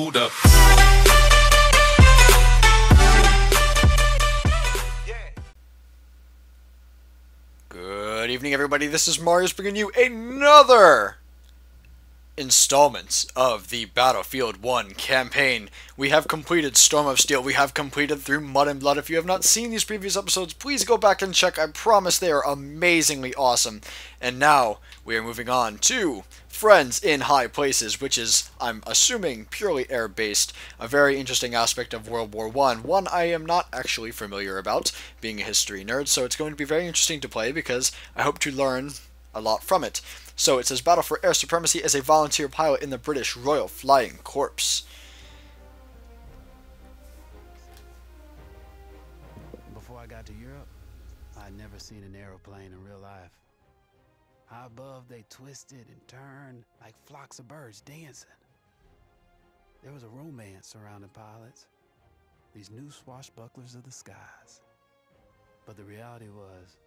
hold up. Good evening, everybody. This is Marius bringing you another installment of the Battlefield 1 campaign. We have completed Storm of Steel. We have completed Through Mud and Blood. If you have not seen these previous episodes, please go back and check. I promise they are amazingly awesome. And now we are moving on to Friends in High Places, which is, I'm assuming, purely air-based. A very interesting aspect of World War I. One I am not actually familiar about, being a history nerd, so it's going to be very interesting to play because I hope to learn a lot from it. So it says, battle for air supremacy as a volunteer pilot in the British Royal Flying Corps. Before I got to Europe, I'd never seen an aeroplane in real life. High above, they twisted and turned like flocks of birds dancing. There was a romance surrounding pilots, these new swashbucklers of the skies. But the reality was,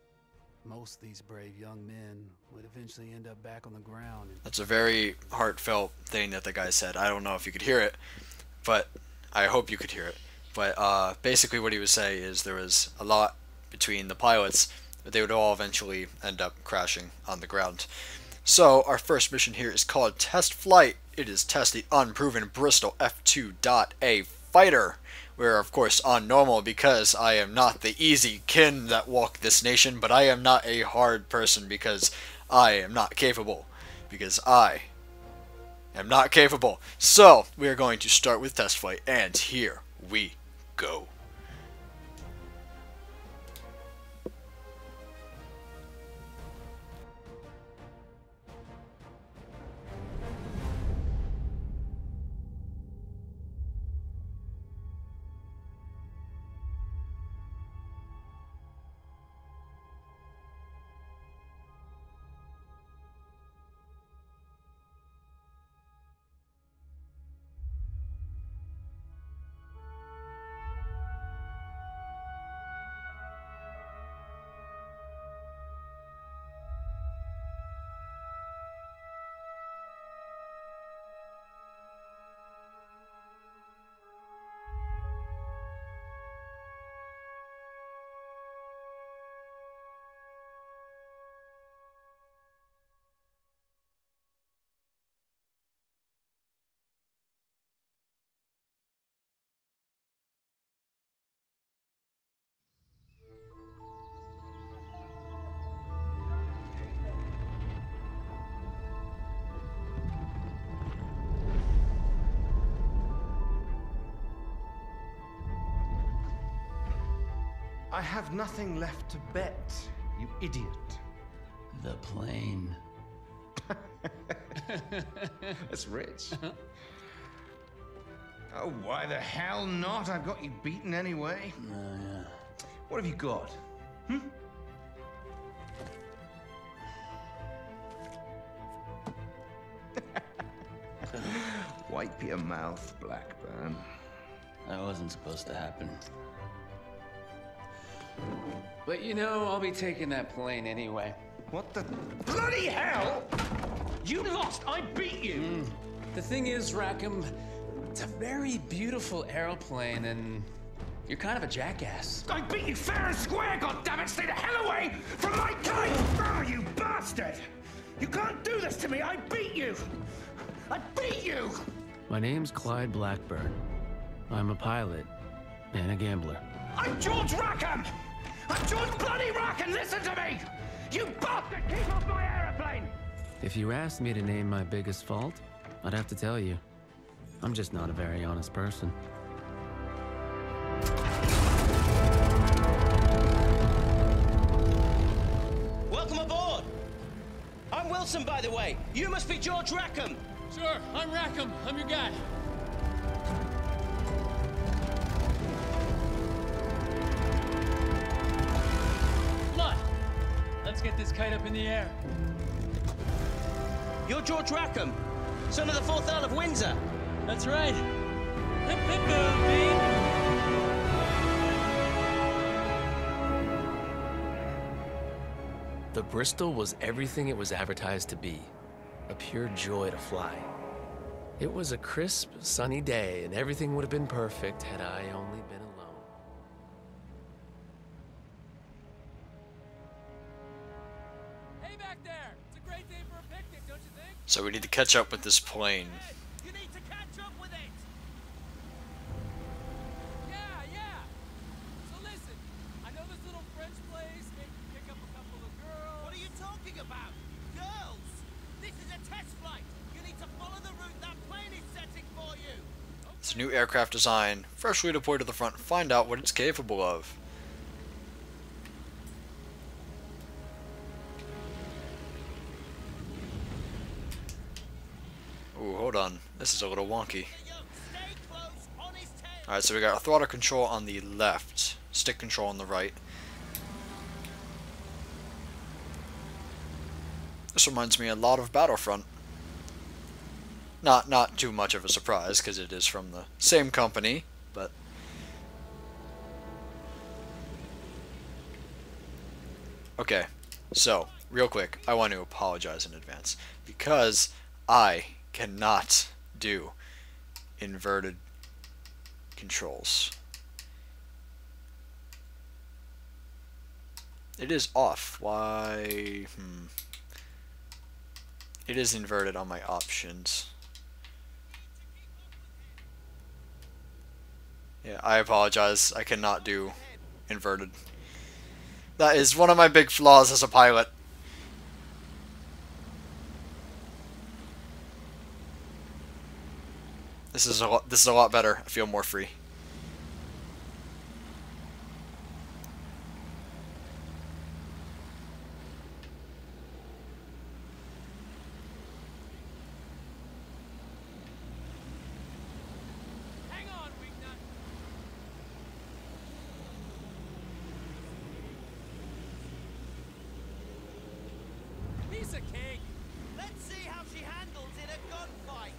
most of these brave young men would eventually end up back on the ground. That's a very heartfelt thing that the guy said. I don't know if you could hear it, but I hope you could hear it. But basically what he would say is there was a lot between the pilots, but they would all eventually end up crashing on the ground. So our first mission here is called Test Flight. It is test the unproven Bristol F2.A fighter. We're of course on normal because I am not the easy kin that walk this nation, but I am not a hard person because I am not capable. Because I am not capable. So we are going to start with test flight, and here we go. I have nothing left to bet, you idiot. The plane. That's rich. Oh, why the hell not? I've got you beaten anyway. Yeah. What have you got? Wipe your mouth, Blackburn. That wasn't supposed to happen. But you know, I'll be taking that plane anyway. What the bloody hell? You lost! I beat you! The thing is, Rackham, it's a very beautiful aeroplane, and you're kind of a jackass. I beat you fair and square, goddammit! Stay the hell away from my kite! Oh, you bastard! You can't do this to me! I beat you! I beat you! My name's Clyde Blackburn. I'm a pilot and a gambler. I'm George Rackham! I'm George bloody Rackham! Listen to me! You bastard! Keep off my aeroplane! If you asked me to name my biggest fault, I'd have to tell you. I'm just not a very honest person. Welcome aboard! I'm Wilson, by the way. You must be George Rackham. Sure, I'm Rackham. I'm your guy. Come on. Let's get this kite up in the air. You're George Rackham, son of the 4th Earl of Windsor. That's right. Hip hip babe. The Bristol was everything it was advertised to be. A pure joy to fly. It was a crisp, sunny day, and everything would have been perfect had I only been alone. Hey back there! It's a great day for a picnic, don't you think? So we need to catch up with this plane. You need to catch up with it. Yeah. So listen, I know this little French place. Maybe pick up a couple of girls. What are you talking about? Girls! This is a test flight. You need to follow the route that plane is setting for you. It's a new aircraft design, freshly deployed to the front. Find out what it's capable of. Ooh, hold on. This is a little wonky. Stay close on his tail. Alright, so we got a throttle control on the left, stick control on the right. This reminds me a lot of Battlefront. Not too much of a surprise, because it is from the same company, but... Okay, so, real quick, I want to apologize in advance, because I cannot do inverted controls. It is off. Why? It is inverted on my options. Yeah, I apologize. I cannot do inverted. That is one of my big flaws as a pilot. This is a lot better. I feel more free. Hang on, Wingnut. Piece of cake. Let's see how she handles in a gunfight.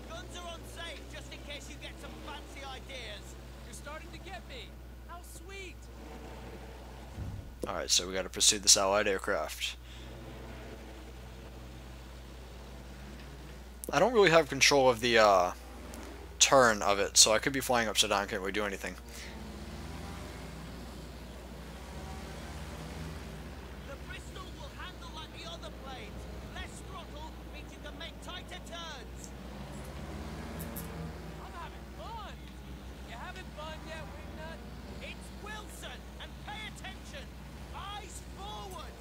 Guns are unsafe, just in case you get some fancy ideas. You're starting to get me. How sweet. Alright, so we gotta pursue this allied aircraft. I don't really have control of the turn of it, so I could be flying upside down, can't really do anything. The Bristol will handle like the other planes. Less throttle means you can make tighter turns. I'm having fun. You having fun yet, Wingnut? It's Wilson, and pay attention. Eyes forward.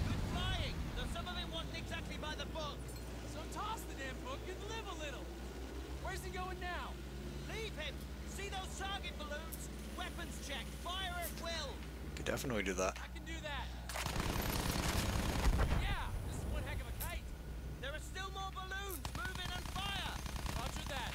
Good flying, though some of it wasn't exactly by the book. So toss the damn book and live a little. Where's he going now? Leave him. See those target balloons? Weapons check. Fire at will. Could definitely do that. I can do that. Yeah, this is one heck of a kite. There are still more balloons. Move in and fire. Roger that.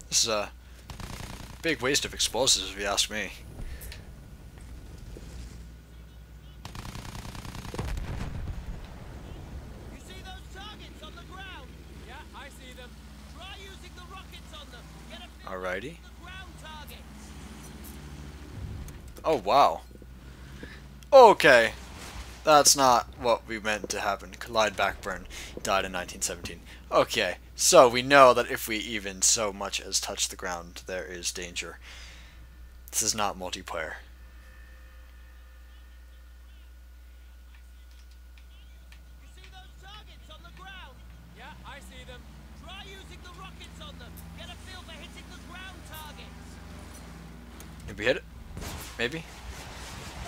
This is a big waste of explosives, if you ask me. You see those targets on the ground? Yeah, I see them. Try using the rockets on them. Get a feel Alrighty. of the ground targets. Oh, wow. Okay. That's not what we meant to happen. Clyde Blackburn died in 1917. Okay, so we know that if we even so much as touch the ground, there is danger. This is not multiplayer. You see those targets on the ground? Yeah, I see them. Try using the rockets on them. Get a feel for hitting the ground targets. Did we hit it? Maybe?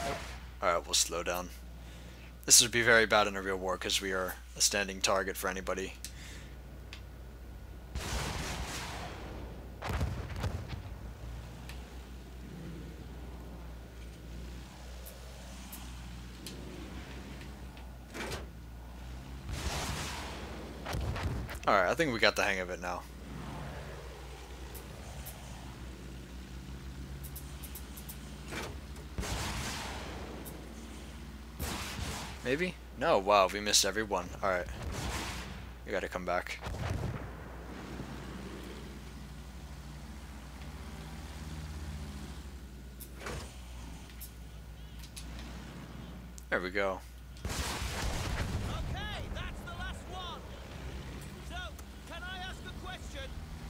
Nope. Alright, we'll slow down. This would be very bad in a real war because we are a standing target for anybody. Alright, I think we got the hang of it now. Maybe? No, wow, we missed every one. Alright. You gotta come back. There we go. Okay, that's the last one. So, can I ask a question?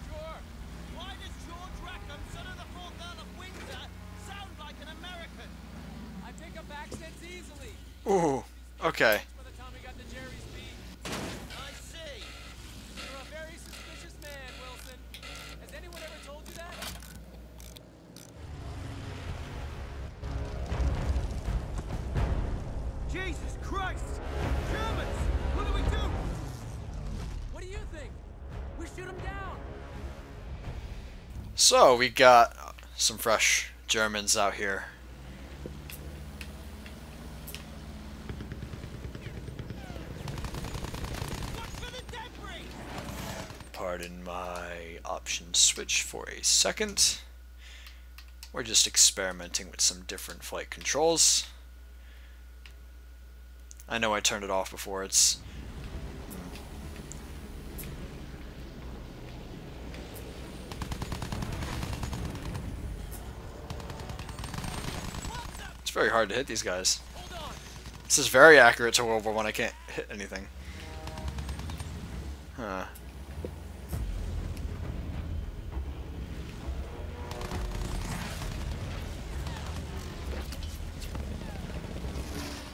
Sure. Why does George Rackham, son of the 4th Earl of Windsor, sound like an American? I pick up accents easily. Ooh, okay. By the time we got to Jerry's beat. I see. You're a very suspicious man, Wilson. Has anyone ever told you that? Jesus Christ! Germans! What do we do? What do you think? We shoot him down. So we got some fresh Germans out here. Watch for the debris! Pardon my option switch for a second. We're just experimenting with some different flight controls. I know I turned it off before. It's very hard to hit these guys. Hold on. This is very accurate to World War I. I can't hit anything. Huh.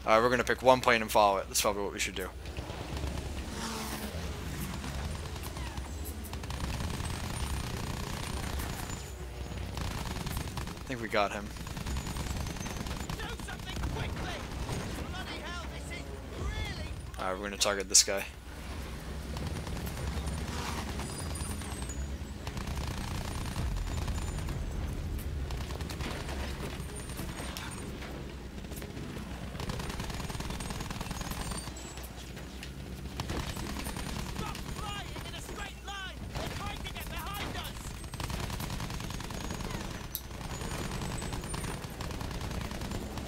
Alright, we're gonna pick one plane and follow it. That's probably what we should do. I think we got him. Do something quickly! Bloody hell, this is really... Alright, we're gonna target this guy. Stop flying in a straight line! They're trying to get behind us!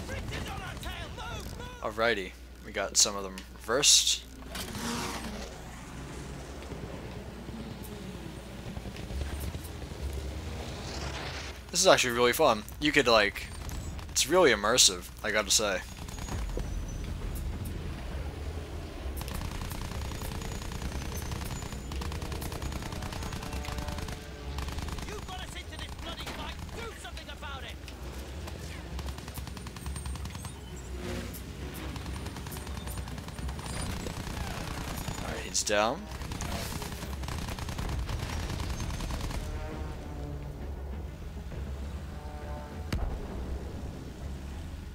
Fritz on our tail! Move! Move! Alrighty, we got some of them reversed. This is actually really fun. You could like, it's really immersive, I gotta say. You got us into this bloody fight! Do something about it! Alright, he's down.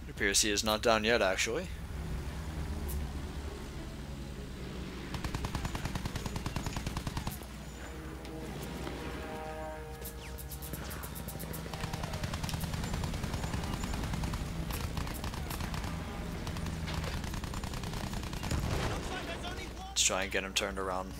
It appears he is not down yet, actually. Looks like there's only one... Let's try and get him turned around.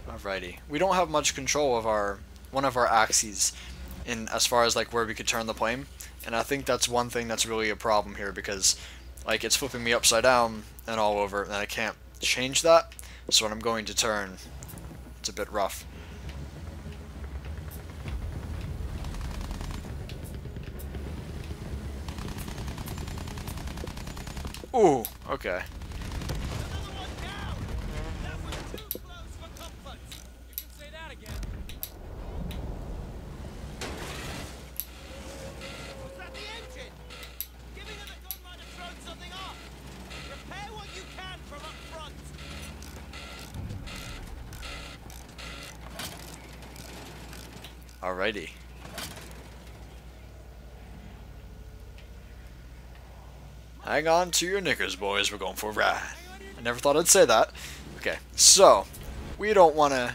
Alrighty. We don't have much control of one of our axes in as far as like where we could turn the plane, and I think that's one thing that's really a problem here because like it's flipping me upside down and all over, and I can't change that. So when I'm going to turn, it's a bit rough. Ooh, okay. Another one down! That was too close for comfort! You can say that again. Was that the engine? Giving her the gun might have thrown something off! Repair what you can from up front! Alrighty. Hang on to your knickers, boys. We're going for a ride. I never thought I'd say that. Okay, so we don't want to.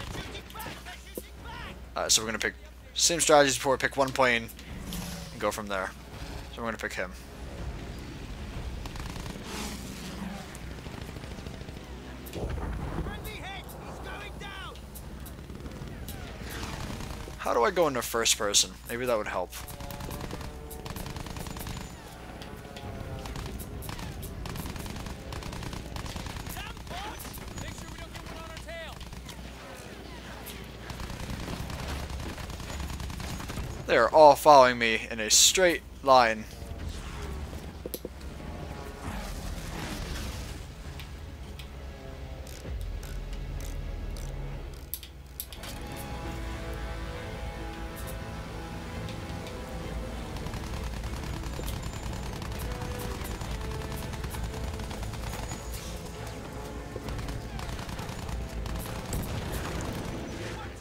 They're shooting back! They're shooting back! Alright, so we're gonna pick same strategies before. Pick one plane and go from there. So we're gonna pick him. How do I go into first person? Maybe that would help. Make sure we don't get one on our tail. They are all following me in a straight line.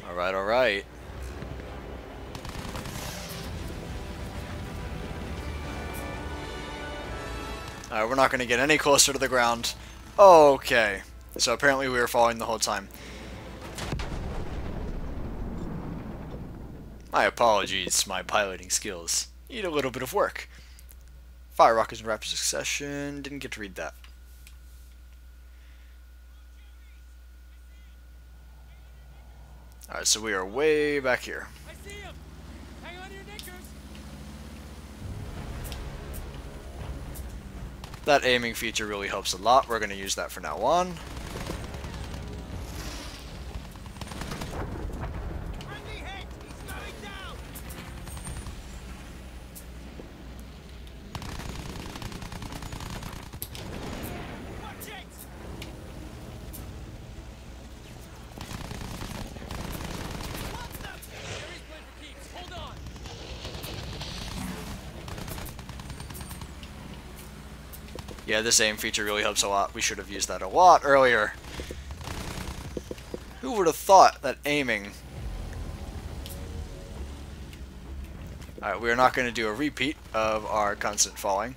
Alright, alright. Alright, we're not going to get any closer to the ground. Okay. So apparently we were falling the whole time. My apologies, my piloting skills need a little bit of work. Fire rockets in rapid succession. Didn't get to read that. Alright, so we are way back here. I see him. Hang on to your knickers. That aiming feature really helps a lot. We're going to use that from now on. Friendly hit! He's going down! Watch it! What the? Jerry's playing for keeps. Hold on. Yeah, this aim feature really helps a lot. We should have used that a lot earlier. Who would have thought that aiming... Alright, we are not going to do a repeat of our constant falling.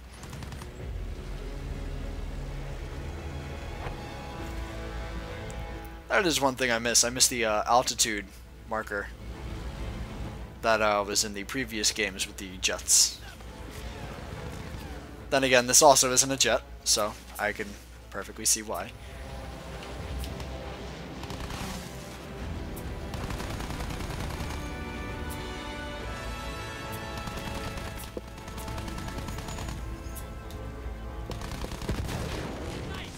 That is one thing I miss. I miss the altitude marker that was in the previous games with the jets. Then again, this also isn't a jet, so I can perfectly see why. Nice!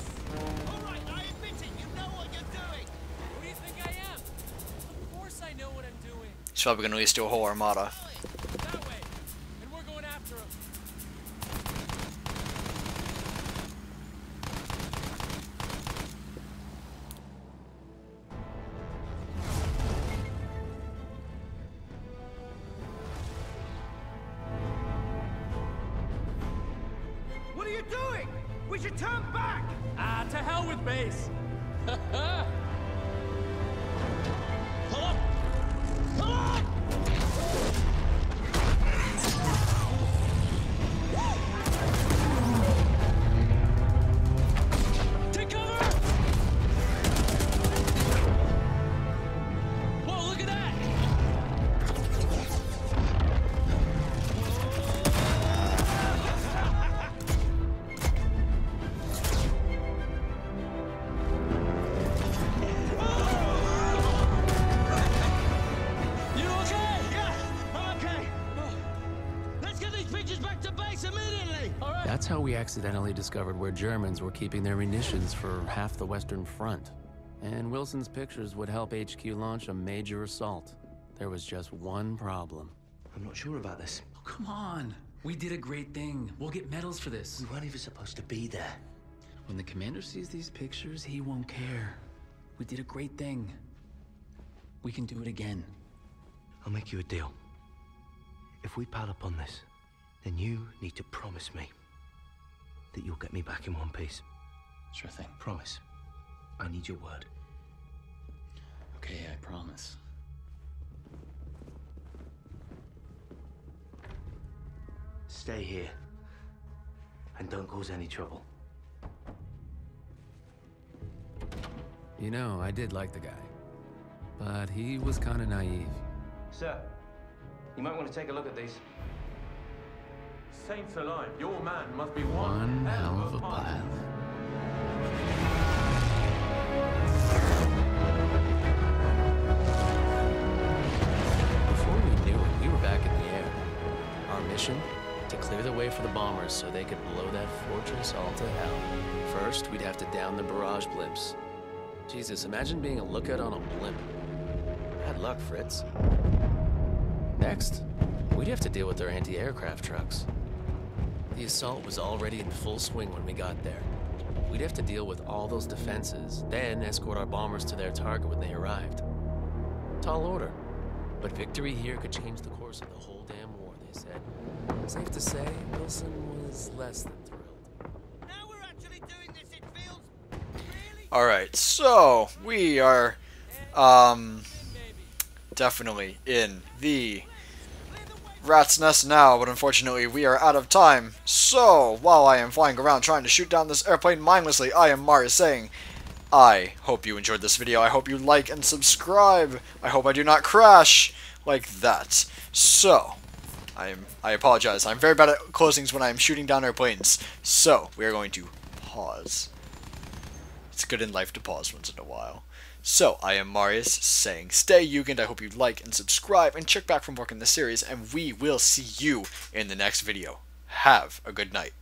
Alright, I admit it, you know what you're doing! Who do you think I am? Of course I know what I'm doing. He's probably going to release to a whole armada. That way. And we're going after him. What are you doing? We should turn back! Ah, to hell with base. Pull up! Pull up! Take cover! Whoa, look at that! You okay? Yeah, I'm okay. Let's get these pictures back to base immediately! Alright. That's how we accidentally discovered where Germans were keeping their munitions for half the Western Front. And Wilson's pictures would help HQ launch a major assault. There was just one problem. I'm not sure about this. Oh, come on. We did a great thing. We'll get medals for this. We weren't even supposed to be there. When the commander sees these pictures, he won't care. We did a great thing. We can do it again. I'll make you a deal. If we pile up on this, then you need to promise me that you'll get me back in one piece. Sure thing. Promise. I need your word. Okay, I promise. Stay here. And don't cause any trouble. You know, I did like the guy. But he was kind of naive. Sir, you might want to take a look at these. Saints alive, your man must be One hell of a pilot. pilot. mission? To clear the way for the bombers so they could blow that fortress all to hell. First, we'd have to down the barrage blimps. Jesus, imagine being a lookout on a blimp. Bad luck, Fritz. Next, we'd have to deal with their anti-aircraft trucks. The assault was already in full swing when we got there. We'd have to deal with all those defenses, then escort our bombers to their target when they arrived. Tall order, but victory here could change the course of the whole damn war, they said. Safe to say, Wilson was less than thrilled. Now we're actually doing this, it feels really... Alright, so we are definitely in the rat's nest now, but unfortunately we are out of time. So, while I am flying around trying to shoot down this airplane mindlessly, I am Mars saying, I hope you enjoyed this video. I hope you like and subscribe. I hope I do not crash like that. So, I apologize. I'm very bad at closings when I am shooting down airplanes. So, we are going to pause. It's good in life to pause once in a while. So, I am Marius saying, stay UGEN. I hope you like and subscribe and check back for more in the series, and we will see you in the next video. Have a good night.